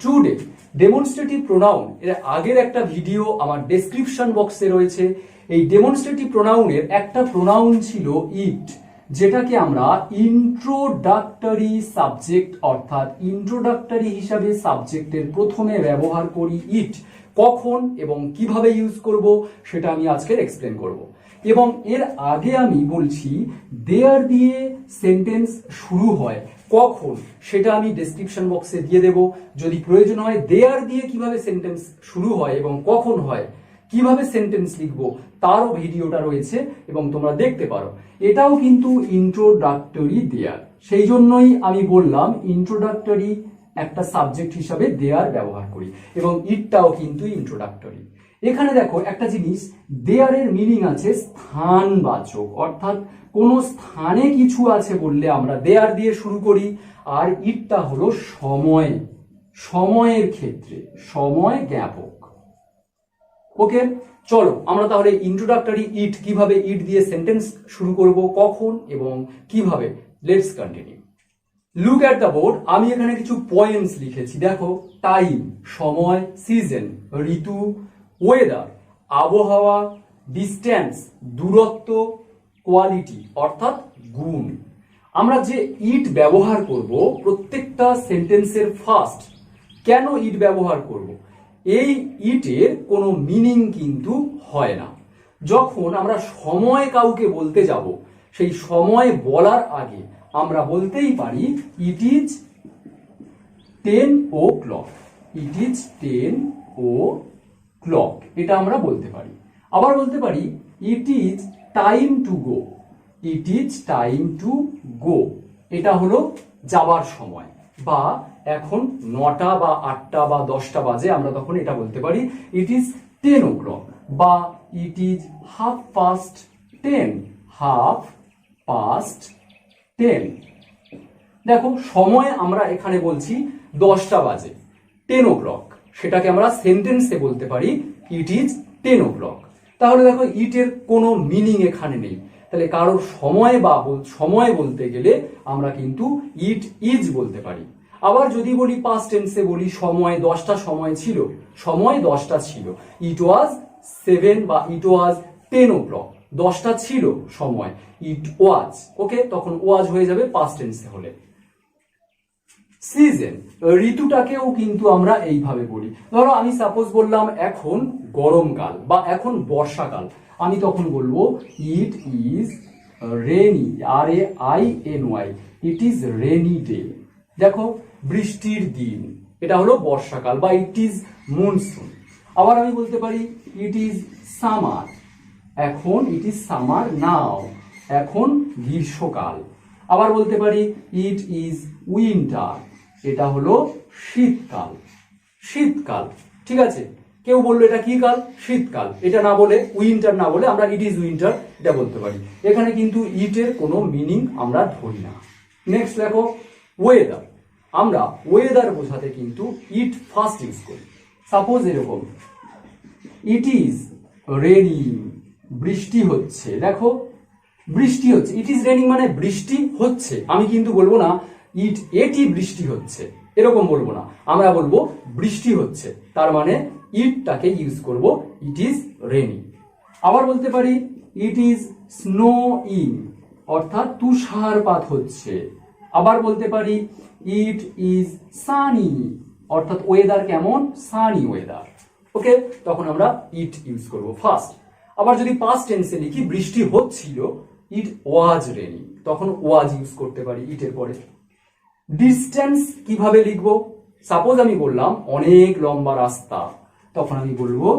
Today demonstrative pronoun এর আগের একটা ভিডিও আমার ডেসক্রিপশন বক্সে রয়েছে। এই ডেমনস্ট্রেটিভ প্রোনাউনের একটা প্রোনাউন ছিল ইট, যেটাকে আমরা ইন্ট্রোডাক্টরি সাবজেক্ট অর্থাৎ ইন্ট্রোডাক্টরি হিসাবে সাবজেক্টের প্রথমে ব্যবহার করি ইট। কখন এবং কিভাবে ইউজ করব সেটা আমি আজকে এক্সপ্লেন করব। এবং এর আগে আমি বলছি দেয়ার দিয়ে সেন্টেন্স শুরু হয় কখন, সেটা আমি ডেসক্রিপশন বক্সে দিয়ে দেব। যদি প্রয়োজন হয় দেয়ার দিয়ে কিভাবে সেন্টেন্স শুরু হয় এবং কখন হয়, কিভাবে সেন্টেন্স লিখবো তারও ভিডিওটা রয়েছে এবং তোমরা দেখতে পারো। এটাও কিন্তু ইন্ট্রোডাক্টরি দেয়ার, সেই জন্যই আমি বললাম ইন্ট্রোডাক্টরি একটা সাবজেক্ট হিসাবে দেয়ার ব্যবহার করি এবং ইটটাও কিন্তু ইন্ট্রোডাক্টরি। এখানে দেখো একটা জিনিস, দেয়ারের মিনিং আছে স্থানবাচক, অর্থাৎ কোন স্থানে কিছু আছে বললে আমরা দেয়ার দিয়ে শুরু করি। আর ইটটা হলো সময়, সময়ের ক্ষেত্রে সময় জ্ঞাপক। ওকে, চলো আমরা তাহলে ইন্ট্রোডাক্টরি ইট, কিভাবে ইট দিয়ে সেন্টেন্স শুরু করব, কখন এবং কিভাবে, let's continue. Look at the board. আমি এখানে কিছু পয়েন্টস লিখেছি, দেখো। টাইম সময়, সিজন ঋতু, ওয়েদার আবহাওয়া, ডিস্টেন্স দূরত্ব, কোয়ালিটি অর্থাৎ গুণ। আমরা যে ইট ব্যবহার করব প্রত্যেকটা সেন্টেন্সের ফার্স্ট, কেন ইট ব্যবহার করব, এই ইটের কোনো মিনিং কিন্তু হয় না। যখন আমরা সময় কাউকে বলতে যাব, সেই সময় বলার আগে আমরা বলতেই পারি it is 10 o'clock, it is 10 o'clock, এটা আমরা বলতে পারি। আবার বলতে পারি it is time to go, it is time to go, এটা হলো যাবার সময়। বা এখন 9টা বা 8টা বা 10টা বাজে, আমরা তখন এটা বলতে পারি ইট ইজ 10 o'clock, বা ইট ইজ 10:30, 10:30। দেখো সময় আমরা এখানে বলছি 10টা বাজে, 10 o'clock, সেটাকে আমরা সেন্টেন্সে বলতে পারি ইট ইজ 10 o'clock। তাহলে দেখো ইটের কোনো মিনিং এখানে নেই। তাহলে কারোর সময় বা সময় বলতে গেলে আমরা কিন্তু ইট ইজ বলতে পারি। আবার যদি বলি পাস্ট টেন্সে বলি সময় 10টা সময় ছিল, সময় 10টা ছিল, ইট ওয়াজ 7 বা ইট ওয়াজ 10 o'clock, 10টা ছিল সময়, ইট ওয়াজ। ওকে, তখন ওয়াজ হয়ে যাবে পাস্ট টেন্সে হলে। সিজন ঋতুটাকেও কিন্তু আমরা এইভাবে বলি। ধরো আমি সাপোজ বললাম এখন গরমকাল বা এখন বর্ষাকাল, আমি তখন বলবো it is rainy, RAINY, it is rainy day. দেখো বৃষ্টির দিন, এটা হলো বর্ষাকাল, বা ইট ইজ মনসুন। আবার আমি বলতে পারি ইট ইজ সামার, এখন ইট ইজ সামার নাও, এখন গ্রীষ্মকাল। আবার বলতে পারি ইট ইজ উইন্টার, এটা হলো শীতকাল, শীতকাল। ঠিক আছে, কেউ বললো এটা কি কাল, শীতকাল, এটা না বলে উইন্টার না বলে আমরা ইট ইজ উইন্টার এটা বলতে পারি। এখানে কিন্তু ইটের কোনো মিনিং আমরা ধরি না। নেক্সট দেখো ওয়েদার, আমরা ওয়েদার বোঝাতে কিন্তু ইট ফার্স্ট ইউজ করি। সাপোজ এরকম ইট ইজ রেনিং, বৃষ্টি হচ্ছে। দেখো বৃষ্টি হচ্ছে, ইট ইজ রেনিং মানে বৃষ্টি হচ্ছে। আমি কিন্তু বলবো না এটি বৃষ্টি হচ্ছে, এরকম বলবো না, আমরা বলবো বৃষ্টি হচ্ছে, তার মানে ইটটাকে ইউজ করব ইট ইজ রেনিং। আবার বলতে পারি ইট ইজ স্নোইং, অর্থাৎ তুষারপাত হচ্ছে। আবার বলতে পারি ইট ইজ সানি, অর্থাৎ ওয়েদার কেমন, সানি ওয়েদার। ওকে, তখন আমরা ইট ইউজ করব ফার্স্ট। আবার যদি পাস্ট টেন্সে লিখি বৃষ্টি হচ্ছিল, ইট ওয়াজ রেনিং, তখন ওয়াজ ইউজ করতে পারি ইটের পরে। ডিস্টেন্স কিভাবে লিখবো, সাপোজ আমি বললাম অনেক লম্বা রাস্তা, তখন আমি বলবো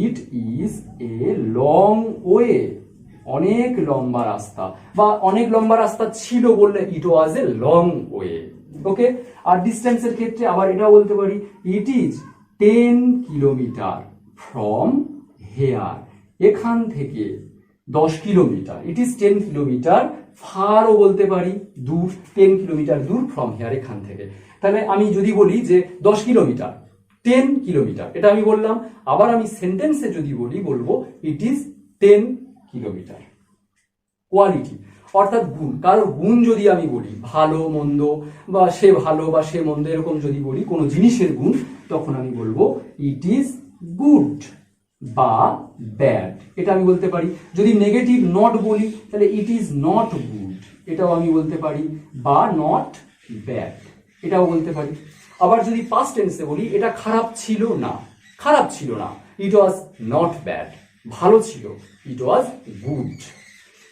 it is a long way, অনেক লম্বা রাস্তা। বা অনেক লম্বা রাস্তা ছিল বললে ইট ওয়াজ এ লং ওয়ে। ওকে, আর ডিস্টেন্সের ক্ষেত্রে আবার এটাও বলতে পারি it is 10 kilometre from here, এখান থেকে 10 কিলোমিটার, ইট ইজ 10 কিলোমিটার ফারও বলতে পারি, দূর, 10 কিলোমিটার দূর ফ্রম হেয়ার, এখান থেকে। তাহলে আমি যদি বলি যে 10 কিলোমিটার, 10 কিলোমিটার, এটা আমি বললাম। আবার আমি সেন্টেন্সে যদি বলবো ইট ইজ 10 কিলোমিটার। কোয়ালিটি অর্থাৎ গুণ, কারোর গুণ যদি আমি বলি ভালো মন্দ বা সে ভালো বা সে মন্দ এরকম যদি বলি কোনো জিনিসের গুণ, তখন আমি বলবো ইট ইজ গুড বা ব্যাড, এটা আমি বলতে পারি। যদি নেগেটিভ নট বলি তাহলে ইট ইজ নট গুড, এটাও আমি বলতে পারি, বা নট ব্যাড, এটাও বলতে পারি। আবার যদি পাস্ট টেন্সে বলি এটা খারাপ ছিল না, খারাপ ছিল না, ইট ওয়াজ নট ব্যাড, ভালো ছিল, ইট ওয়াজ গুড।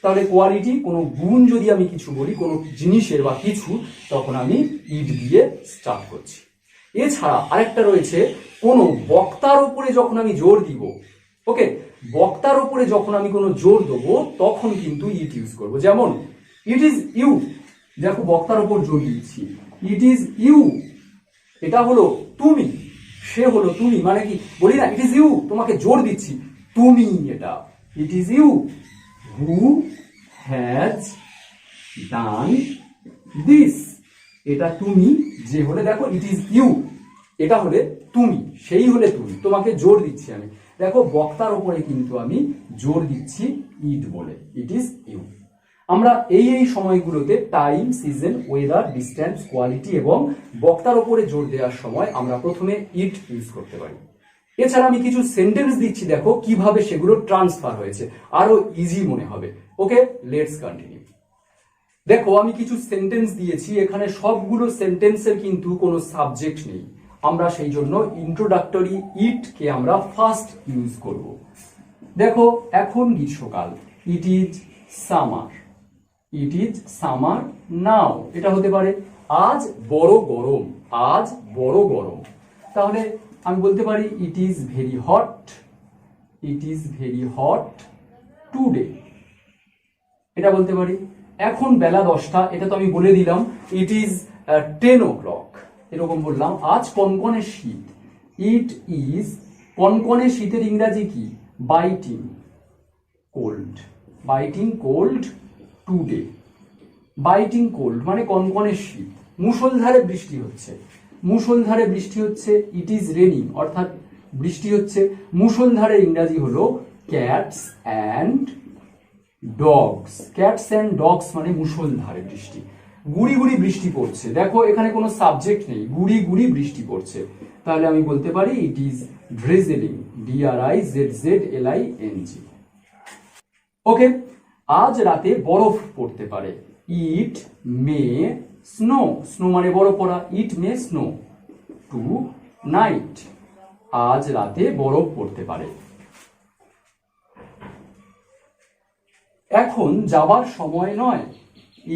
তাহলে কোয়ালিটি কোনো গুণ যদি আমি কিছু বলি কোনো জিনিসের বা কিছু, তখন আমি ইট দিয়ে স্টার্ট করছি। এছাড়া আরেকটা রয়েছে, কোনো বক্তার উপরে যখন আমি জোর দিব, ওকে, বক্তার উপরে যখন আমি কোনো জোর দেবো তখন কিন্তু ইট ইউজ করবো। যেমন ইট ইজ ইউ, দেখো বক্তার উপর জোর দিচ্ছি, ইট ইজ ইউ, এটা হলো তুমি, সে হলো তুমি, মানে কি বলি না ইট ইজ ইউ, তোমাকে জোর দিচ্ছি তুমি, এটা it is you who has done this, এটা তুমি, যে হলে দেখো ইট ইজ ইউ, এটা হলে তুমি, সেই হলে তুমি, তোমাকে জোর দিচ্ছি আমি, দেখো বক্তার উপরে কিন্তু আমি জোর দিচ্ছি ইট বলে, ইট ইজ ইউ। আমরা এই সময়গুলোতে time, season, weather, distance, quality এবং বক্তার উপরে জোর দেওয়ার সময় আমরা প্রথমে ইট ইউজ করতে পারি। এছাড়া আমি কিছু সেন্টেন্স দিচ্ছি, দেখো কিভাবে সেগুলো ট্রান্সফার হয়েছে, আরো ইজি মনে হবে। ওকে, লেটস কন্টিনিউ। দেখো আমি কিছু সেন্টেন্স দিয়েছি, এখানে সবগুলো সেন্টেন্সের কিন্তু কোনো সাবজেক্ট নেই, আমরা সেই জন্য ইন্ট্রোডাক্টরি ইট কে আমরা ফার্স্ট ইউজ করব। দেখো এখন গ্রীষ্মকাল, it is summer, it is summer now, এটা হতে পারে আজ বড় গরম, আজ বড় গরম, তাহলে আমি বলতে পারি it is very hot, it is very hot today, এটা বলতে পারি। এখন বেলা 10টা, এটা তো আমি বলে দিলাম, ইট ইজ 10 o'clock, এরকম বললাম। আজ কনকনে শীত, ইট ইজ, কনকনে শীতের ইংরাজি কি, biting cold, biting cold today, biting cold মানে কনকনে শীত। মুষলধারে বৃষ্টি হচ্ছে, মুষলধারে বৃষ্টি হচ্ছে, ইট ইজ রেনিং, অর্থাৎ বৃষ্টি হচ্ছে। মুষলধারে ইংরাজি হলো cats and dogs, cats and dogs মানে মুষলধারে বৃষ্টি। গুড়ি গুড়ি বৃষ্টি পড়ছে, দেখো এখানে কোনো সাবজেক্ট নেই, গুড়ি গুড়ি বৃষ্টি পড়ছে, তাহলে আমি বলতে পারি ইট ইজ ড্রিজলিং, DRIZZLING। ওকে, আজ রাতে বরফ পড়তে পারে, ইট মে স্নো, স্নো মানে বরফ পড়া, ইট মে স্নো টু নাইট, আজ রাতে বরফ পড়তে পারে। এখন যাবার সময় নয়,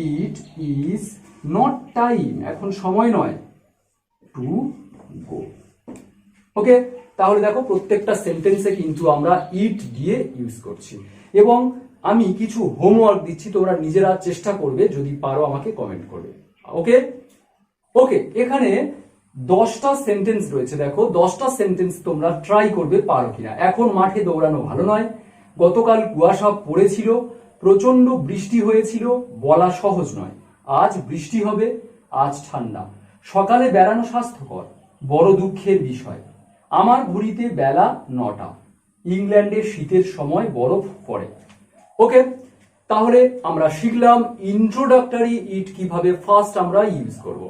ইট ইজ নট টাইম, এখন সময় নয়, টু গো। ওকে, তাহলে দেখো প্রত্যেকটা সেন্টেন্সে কিন্তু আমরা ইট দিয়ে ইউজ করছি। এবং আমি কিছু হোমওয়ার্ক দিচ্ছি, তোমরা নিজেরা চেষ্টা করবে, যদি পারো আমাকে কমেন্ট করবে। ওকে ওকে, এখানে 10টা সেন্টেন্স রয়েছে, দেখো 10টা সেন্টেন্স তোমরা ট্রাই করবে পারো কিনা। এখন মাঠে দৌড়ানো ভালো নয়, গতকাল কুয়াশা পড়েছিল, প্রচন্ড বৃষ্টি হয়েছিল, বলা সহজ নয়, আজ বৃষ্টি হবে, আজ ঠান্ডা, সকালে বেড়ানো স্বাস্থ্যকর, বড় দুঃখের বিষয়, আমার ঘড়িতে বেলা 9টা, ইংল্যান্ডে শীতের সময় বরফ পড়ে। ওকে, তাহলে আমরা শিখলাম ইন্ট্রোডাক্টরি ইট কিভাবে ফার্স্ট আমরা ইউজ করব।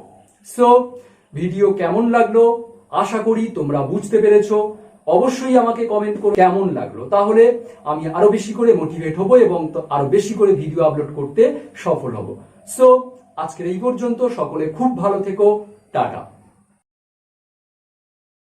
সো ভিডিও কেমন লাগলো, আশা করি তোমরা বুঝতে পেরেছো। অবশ্যই আমাকে কমেন্ট করো কেমন লাগলো, তাহলে আমি আরো বেশি করে মোটিভেট হব এবং আরো বেশি করে ভিডিও আপলোড করতে সফল হব। সো আজকের এই পর্যন্ত, সকলে খুব ভালো থেকো, টাটা।